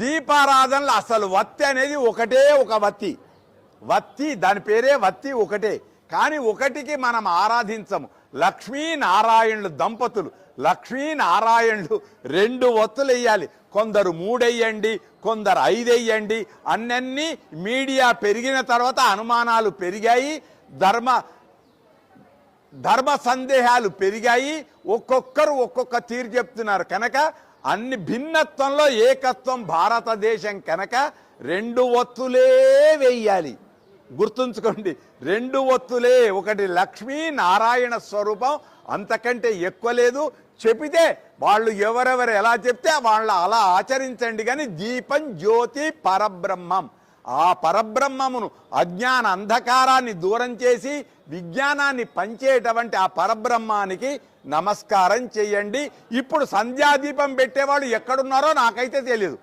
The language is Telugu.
దీపారాధనలు అసలు వత్తి అనేది ఒకటే ఒక వత్తి, వత్తి దాని పేరే వత్తి ఒకటే. కానీ ఒకటికి మనం ఆరాధించము. లక్ష్మీనారాయణులు దంపతులు, లక్ష్మీనారాయణులు 2 ఒత్తులు వేయాలి. కొందరు 3 వేయండి, కొందరు 5 వేయండి. అన్నీ మీడియా పెరిగిన తర్వాత అనుమానాలు పెరిగాయి, ధర్మ సందేహాలు పెరిగాయి. ఒక్కొక్కరు ఒక్కొక్క తీరు చెప్తున్నారు కనుక అన్ని భిన్నత్వంలో ఏకత్వం భారతదేశం కనుక 2 ఒత్తులే వేయాలి. గుర్తుంచుకోండి, 2 ఒత్తులే. ఒకటి లక్ష్మీ నారాయణ స్వరూపం, అంతకంటే ఎక్కువ లేదు. చెబితే వాళ్ళు ఎవరెవరు ఎలా చెప్తే వాళ్ళు అలా ఆచరించండి. కానీ దీపం జ్యోతి పరబ్రహ్మం, ఆ పరబ్రహ్మమును అజ్ఞాన అంధకారాన్ని దూరం చేసి విజ్ఞానాన్ని పంచేటువంటి ఆ పరబ్రహ్మానికి నమస్కారం చేయండి. ఇప్పుడు సంధ్యాదీపం పెట్టేవాళ్ళు ఎక్కడున్నారో నాకైతే తెలియదు.